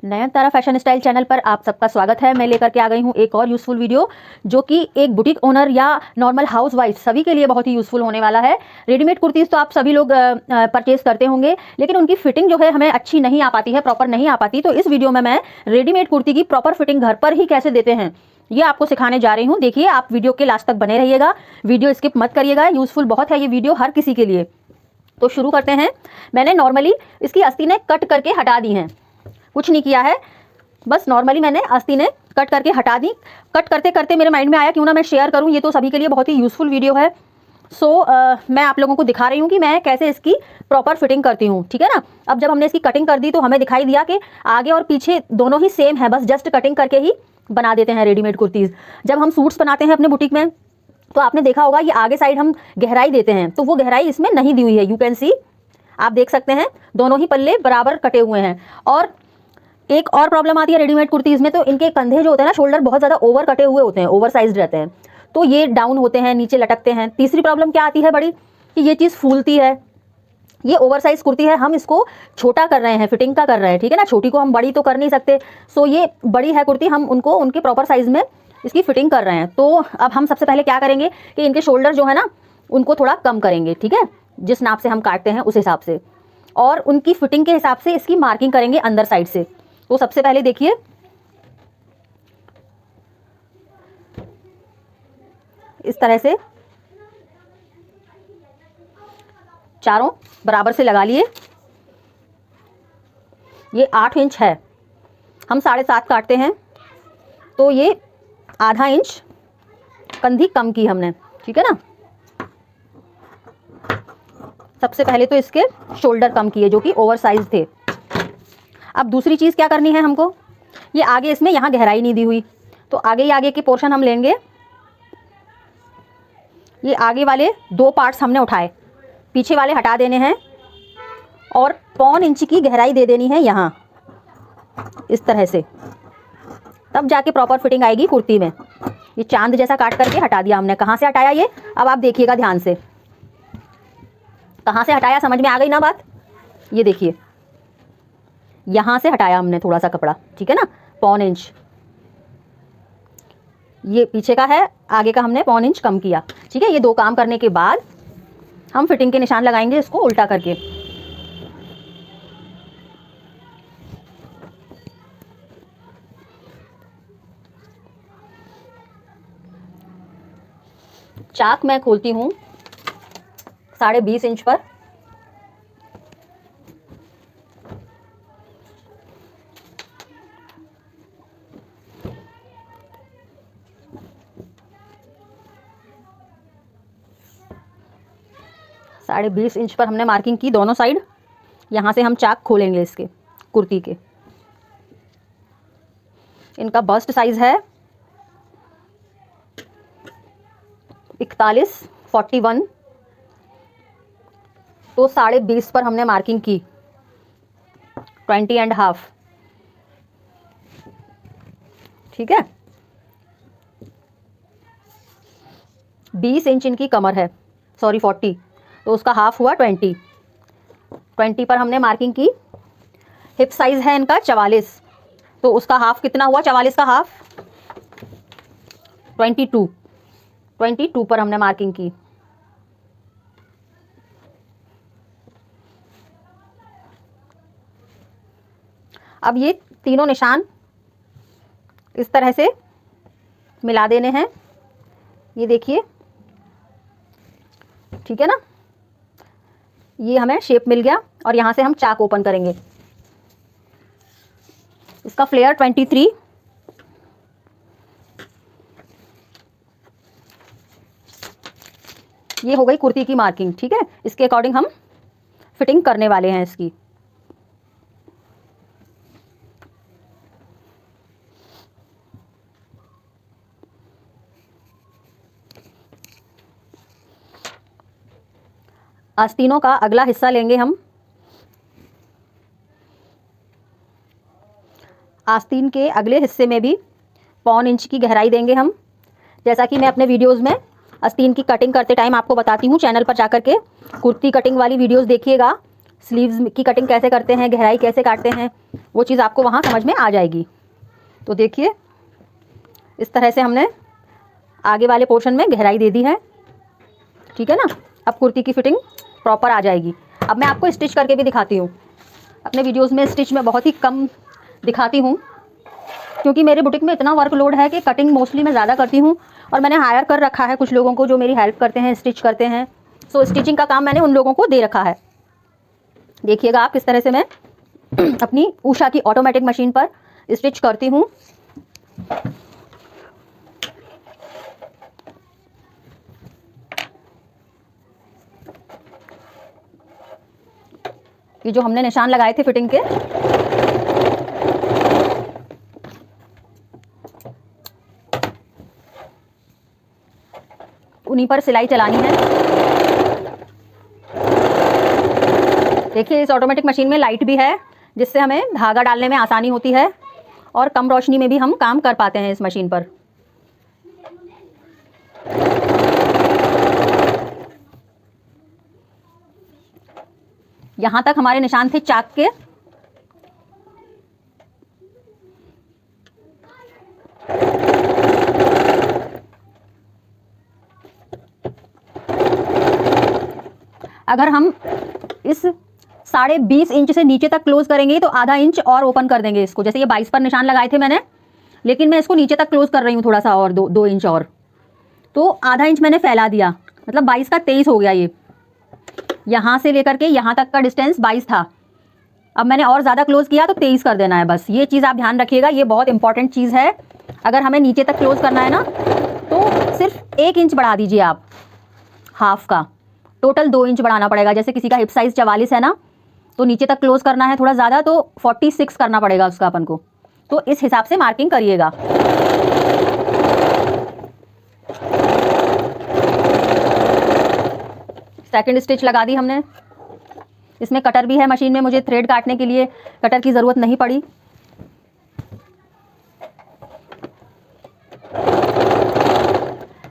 Nayantara fashion style channel पर आप सबका स्वागत है। मैं लेकर के आ गई हूँ एक और यूज़फुल वीडियो जो कि एक बुटीक ओनर या नॉर्मल हाउस वाइफ सभी के लिए बहुत ही यूज़फुल होने वाला है। रेडीमेड कुर्तीज़ तो आप सभी लोग परचेज करते होंगे, लेकिन उनकी फिटिंग जो है हमें अच्छी नहीं आ पाती है, प्रॉपर नहीं आ पाती। तो इस वीडियो में मैं रेडीमेड कुर्ती की प्रॉपर फिटिंग घर पर ही कैसे देते हैं ये आपको सिखाने जा रही हूँ। देखिए, आप वीडियो के लास्ट तक बने रहिएगा, वीडियो स्किप मत करिएगा। यूज़फुल बहुत है ये वीडियो हर किसी के लिए। तो शुरू करते हैं। मैंने नॉर्मली इसकी आस्तीनें कट करके हटा दी हैं, कुछ नहीं किया है, बस नॉर्मली मैंने आस्तीनें कट करके हटा दी। कट करते करते मेरे माइंड में आया क्यों ना मैं शेयर करूं, ये तो सभी के लिए बहुत ही यूज़फुल वीडियो है। मैं आप लोगों को दिखा रही हूँ कि मैं कैसे इसकी प्रॉपर फिटिंग करती हूँ, ठीक है ना। अब जब हमने इसकी कटिंग कर दी तो हमें दिखाई दिया कि आगे और पीछे दोनों ही सेम है, बस जस्ट कटिंग करके ही बना देते हैं रेडीमेड कुर्तीज़। जब हम सूट्स बनाते हैं अपने बुटीक में तो आपने देखा होगा ये आगे साइड हम गहराई देते हैं, तो वो गहराई इसमें नहीं दी हुई है। यू कैन सी, आप देख सकते हैं दोनों ही पल्ले बराबर कटे हुए हैं। और एक और प्रॉब्लम आती है रेडीमेड कुर्तीज़ में, तो इनके कंधे जो होते हैं ना, शोल्डर बहुत ज़्यादा ओवर कटे हुए होते हैं, ओवर साइज रहते हैं, तो ये डाउन होते हैं, नीचे लटकते हैं। तीसरी प्रॉब्लम क्या आती है बड़ी, कि ये चीज़ फूलती है। ये ओवर साइज कुर्ती है, हम इसको छोटा कर रहे हैं, फिटिंग का कर रहे हैं, ठीक है ना। छोटी को हम बड़ी तो कर नहीं सकते, सो ये बड़ी है कुर्ती, हम उनको उनके प्रॉपर साइज में इसकी फिटिंग कर रहे हैं। तो अब हम सबसे पहले क्या करेंगे कि इनके शोल्डर जो है ना उनको थोड़ा कम करेंगे, ठीक है, जिस नाप से हम काटते हैं उस हिसाब से, और उनकी फिटिंग के हिसाब से इसकी मार्किंग करेंगे अंदर साइड से। तो सबसे पहले देखिए, इस तरह से चारों बराबर से लगा लिए। ये 8 इंच है, हम 7.5 काटते हैं, तो ये आधा इंच कंधी कम की हमने, ठीक है ना। सबसे पहले तो इसके शोल्डर कम किए जो कि ओवर साइज थे। अब दूसरी चीज़ क्या करनी है हमको, ये आगे इसमें यहाँ गहराई नहीं दी हुई, तो आगे के पोर्शन हम लेंगे। ये आगे वाले 2 पार्ट्स हमने उठाए, पीछे वाले हटा देने हैं, और 1.25 इंच की गहराई दे देनी है यहाँ, इस तरह से, तब जाके प्रॉपर फिटिंग आएगी कुर्ती में। ये चांद जैसा काट करके हटा दिया हमने। कहाँ से हटाया ये, अब आप देखिएगा ध्यान से, कहाँ से हटाया, समझ में आ गई ना बात। ये देखिए, यहाँ से हटाया हमने थोड़ा सा कपड़ा, ठीक है ना, 1.25 इंच। ये पीछे का है, आगे का हमने 1.25 इंच कम किया, ठीक है। ये 2 काम करने के बाद हम फिटिंग के निशान लगाएंगे इसको उल्टा करके। चाक मैं खोलती हूँ 20.5 इंच पर। साढ़े 20 इंच पर हमने मार्किंग की दोनों साइड। यहाँ से हम चाक खोलेंगे इसके कुर्ती के। इनका बस्ट साइज है 41-41, तो 20.5 पर हमने मार्किंग की 20.5, ठीक है। 20 इंच इनकी कमर है, सॉरी 40, तो उसका हाफ हुआ 20 पर हमने मार्किंग की। हिप साइज है इनका 44, तो उसका हाफ कितना हुआ, 44 का हाफ 22 पर हमने मार्किंग की। अब ये तीनों निशान इस तरह से मिला देने हैं, ये देखिए, ठीक है ना। ये हमें शेप मिल गया, और यहाँ से हम चाक ओपन करेंगे। इसका फ्लेयर 23, ये हो गई कुर्ती की मार्किंग, ठीक है। इसके अकॉर्डिंग हम फिटिंग करने वाले हैं इसकी। आस्तीनों का अगला हिस्सा लेंगे हम। आस्तीन के अगले हिस्से में भी 1.25 इंच की गहराई देंगे हम। जैसा कि मैं अपने वीडियोस में आस्तीन की कटिंग करते टाइम आपको बताती हूँ, चैनल पर जाकर के कुर्ती कटिंग वाली वीडियोस देखिएगा, स्लीव्स की कटिंग कैसे करते हैं, गहराई कैसे काटते हैं, वो चीज़ आपको वहाँ समझ में आ जाएगी। तो देखिए इस तरह से हमने आगे वाले पोर्शन में गहराई दे दी है, ठीक है ना। अब कुर्ती की फिटिंग प्रॉपर आ जाएगी। अब मैं आपको स्टिच करके भी दिखाती हूँ। अपने वीडियोस में स्टिच में बहुत ही कम दिखाती हूँ, क्योंकि मेरे बुटीक में इतना वर्कलोड है कि कटिंग मोस्टली मैं ज़्यादा करती हूँ, और मैंने हायर कर रखा है कुछ लोगों को जो मेरी हेल्प करते हैं, स्टिच करते हैं। सो स्टिचिंग का काम मैंने उन लोगों को दे रखा है। देखिएगा आप किस तरह से मैं अपनी उषा की ऑटोमेटिक मशीन पर स्टिच करती हूँ। ये जो हमने निशान लगाए थे फिटिंग के, उन्हीं पर सिलाई चलानी है। देखिए इस ऑटोमेटिक मशीन में लाइट भी है, जिससे हमें धागा डालने में आसानी होती है, और कम रोशनी में भी हम काम कर पाते हैं इस मशीन पर। यहां तक हमारे निशान थे चाक के। अगर हम इस 20.5 इंच से नीचे तक क्लोज करेंगे तो आधा इंच और ओपन कर देंगे इसको। जैसे ये 22 पर निशान लगाए थे मैंने, लेकिन मैं इसको नीचे तक क्लोज कर रही हूँ थोड़ा सा और, 2 इंच और, तो आधा इंच मैंने फैला दिया, मतलब 22 का 23 हो गया। ये यहाँ से लेकर के यहाँ तक का डिस्टेंस 22 था, अब मैंने और ज़्यादा क्लोज किया तो 23 कर देना है बस। ये चीज़ आप ध्यान रखिएगा, ये बहुत इंपॉर्टेंट चीज़ है। अगर हमें नीचे तक क्लोज करना है ना, तो सिर्फ 1 इंच बढ़ा दीजिए आप, हाफ का। टोटल 2 इंच बढ़ाना पड़ेगा। जैसे किसी का हिप साइज 44 है ना, तो नीचे तक क्लोज करना है थोड़ा ज़्यादा, तो 46 करना पड़ेगा उसका अपन को। तो इस हिसाब से मार्किंग करिएगा। सेकंड स्टिच लगा दी हमने। इसमें कटर भी है मशीन में, मुझे थ्रेड काटने के लिए कटर की ज़रूरत नहीं पड़ी।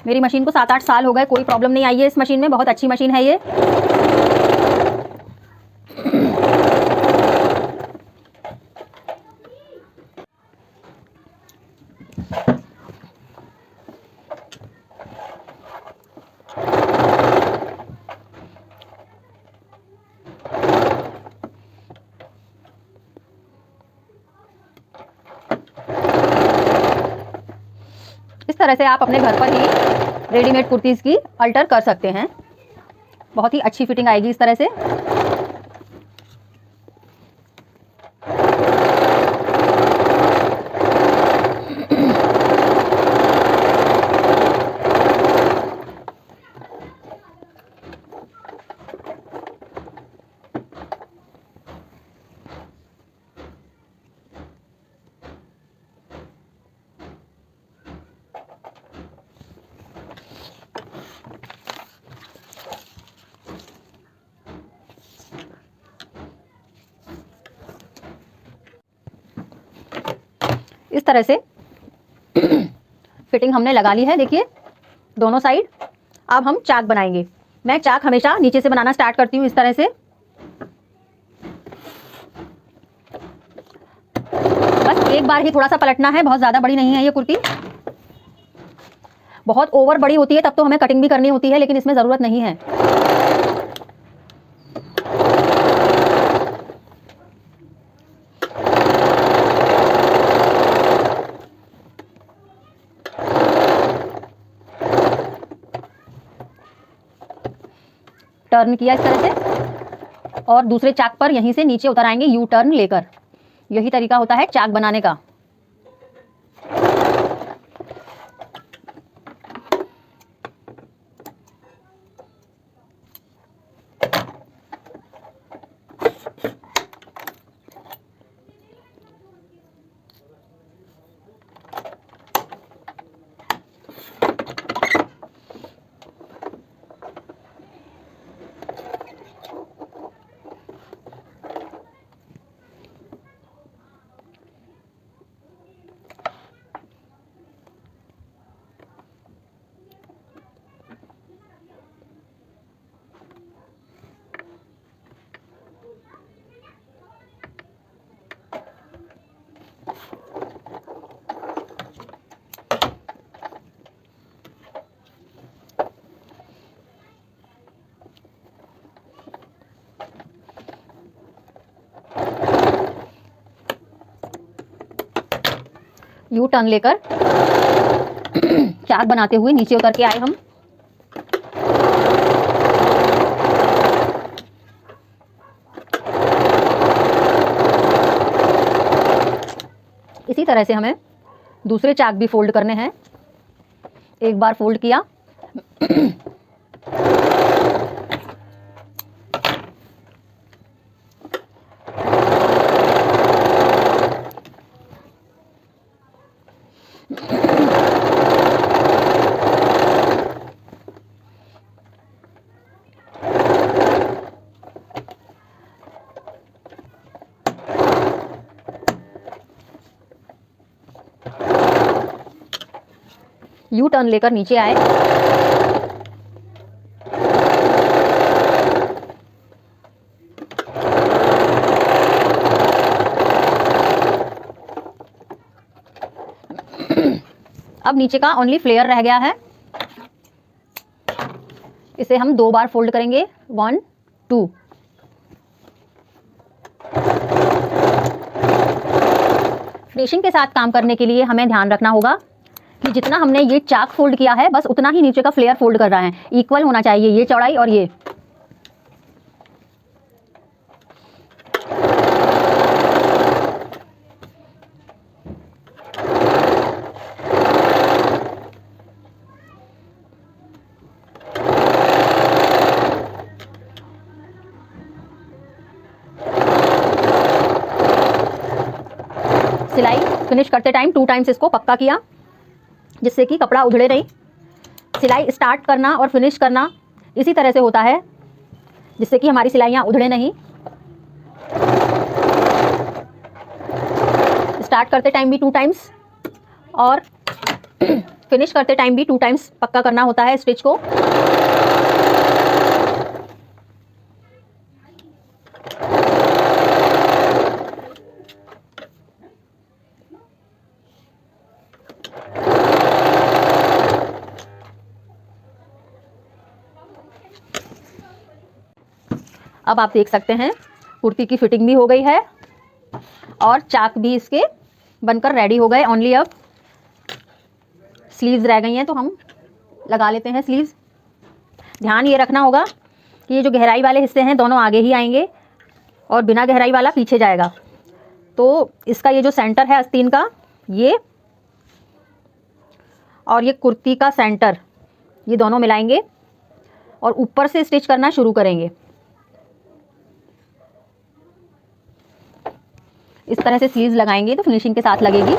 मेरी मशीन को 7-8 साल हो गए, कोई प्रॉब्लम नहीं आई है इस मशीन में, बहुत अच्छी मशीन है ये। इस तरह से आप अपने घर पर ही रेडीमेड कुर्तीज़ की अल्टर कर सकते हैं, बहुत ही अच्छी फिटिंग आएगी इस तरह से। इस तरह से फिटिंग हमने लगा ली है, देखिए दोनों साइड। अब हम चाक बनाएंगे। मैं चाक हमेशा नीचे से बनाना स्टार्ट करती हूँ इस तरह से। बस एक बार ही थोड़ा सा पलटना है, बहुत ज़्यादा बड़ी नहीं है ये कुर्ती। बहुत ओवर बड़ी होती है तब तो हमें कटिंग भी करनी होती है, लेकिन इसमें ज़रूरत नहीं है। टर्न किया इस तरह से, और दूसरे चाक पर यहीं से नीचे उतर आएंगे यू टर्न लेकर। यही तरीका होता है चाक बनाने का। यू टर्न लेकर चाक बनाते हुए नीचे उतर के आए हम। इसी तरह से हमें दूसरे चाक भी फोल्ड करने हैं। एक बार फोल्ड किया, यू टर्न लेकर नीचे आए। अब नीचे का ओनली फ्लेयर रह गया है। इसे हम 2 बार फोल्ड करेंगे, 1 2। फिनिशिंग के साथ काम करने के लिए हमें ध्यान रखना होगा कि जितना हमने ये चाक फोल्ड किया है बस उतना ही नीचे का फ्लेयर फोल्ड कर रहा है। इक्वल होना चाहिए ये चौड़ाई और ये। सिलाई फिनिश करते टाइम 2 टाइम्स इसको पक्का किया जिससे कि कपड़ा उधड़े नहीं। सिलाई स्टार्ट करना और फिनिश करना इसी तरह से होता है जिससे कि हमारी सिलाइयाँ उधड़े नहीं। स्टार्ट करते टाइम भी 2 टाइम्स और फिनिश करते टाइम भी 2 टाइम्स पक्का करना होता है स्टिच को। अब आप देख सकते हैं कुर्ती की फिटिंग भी हो गई है और चाक भी इसके बनकर रेडी हो गए। ओनली अब स्लीव्स रह गई हैं तो हम लगा लेते हैं स्लीव्स। ध्यान ये रखना होगा कि ये जो गहराई वाले हिस्से हैं दोनों आगे ही आएंगे और बिना गहराई वाला पीछे जाएगा। तो इसका ये जो सेंटर है आस्तीन का, ये और ये कुर्ती का सेंटर, ये दोनों मिलाएंगे और ऊपर से स्टिच करना शुरू करेंगे। इस तरह से स्लीव्स लगाएंगे तो फिनिशिंग के साथ लगेगी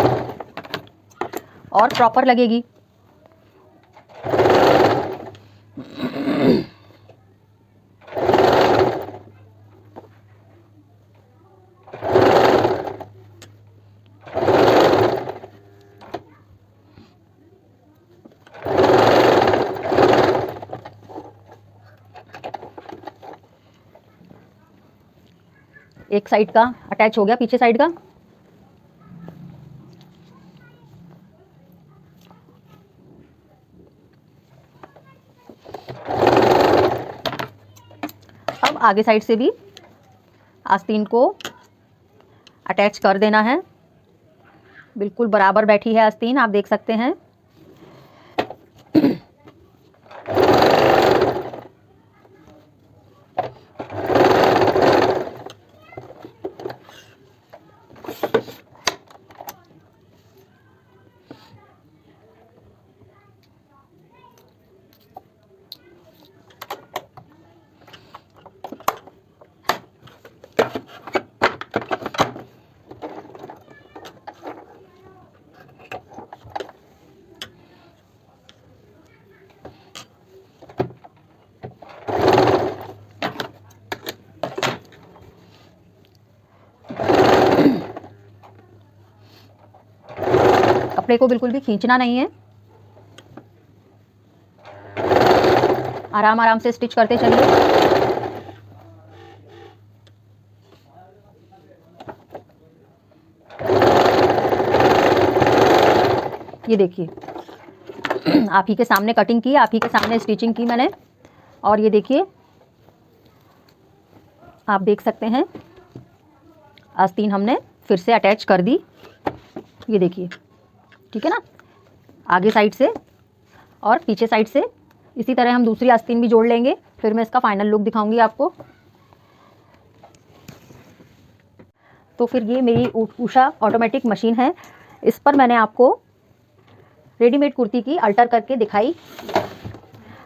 और प्रॉपर लगेगी। एक साइड का अटैच हो गया पीछे साइड का। अब आगे साइड से भी आस्तीन को अटैच कर देना है। बिल्कुल बराबर बैठी है आस्तीन, आप देख सकते हैं। कपड़े को बिल्कुल भी खींचना नहीं है, आराम आराम से स्टिच करते चलिए। ये देखिए आप ही के सामने कटिंग की, आप ही के सामने स्टिचिंग की मैंने। और ये देखिए आप देख सकते हैं आस्तीन हमने फिर से अटैच कर दी। ये देखिए, ठीक है ना, आगे साइड से और पीछे साइड से। इसी तरह हम दूसरी आस्तीन भी जोड़ लेंगे, फिर मैं इसका फाइनल लुक दिखाऊंगी आपको। तो फिर ये मेरी उषा ऑटोमेटिक मशीन है, इस पर मैंने आपको रेडीमेड कुर्ती की अल्टर करके दिखाई।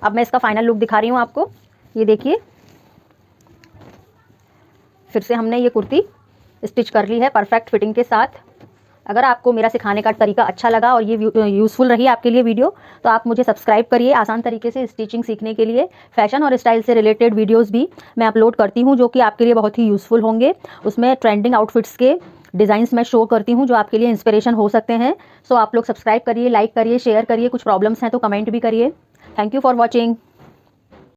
अब मैं इसका फाइनल लुक दिखा रही हूँ आपको। ये देखिए फिर से हमने ये कुर्ती स्टिच कर ली है परफेक्ट फिटिंग के साथ। अगर आपको मेरा सिखाने का तरीका अच्छा लगा और ये यूज़फुल रही आपके लिए वीडियो, तो आप मुझे सब्सक्राइब करिए। आसान तरीके से स्टिचिंग सीखने के लिए फैशन और स्टाइल से रिलेटेड वीडियोस भी मैं अपलोड करती हूँ, जो कि आपके लिए बहुत ही यूज़फुल होंगे। उसमें ट्रेंडिंग आउटफिट्स के डिज़ाइंस मैं शो करती हूँ जो आपके लिए इंस्पिरेशन हो सकते हैं। सो आप लोग सब्सक्राइब करिए, लाइक करिए, शेयर करिए। कुछ प्रॉब्लम्स हैं तो कमेंट भी करिए। Thank you for watching.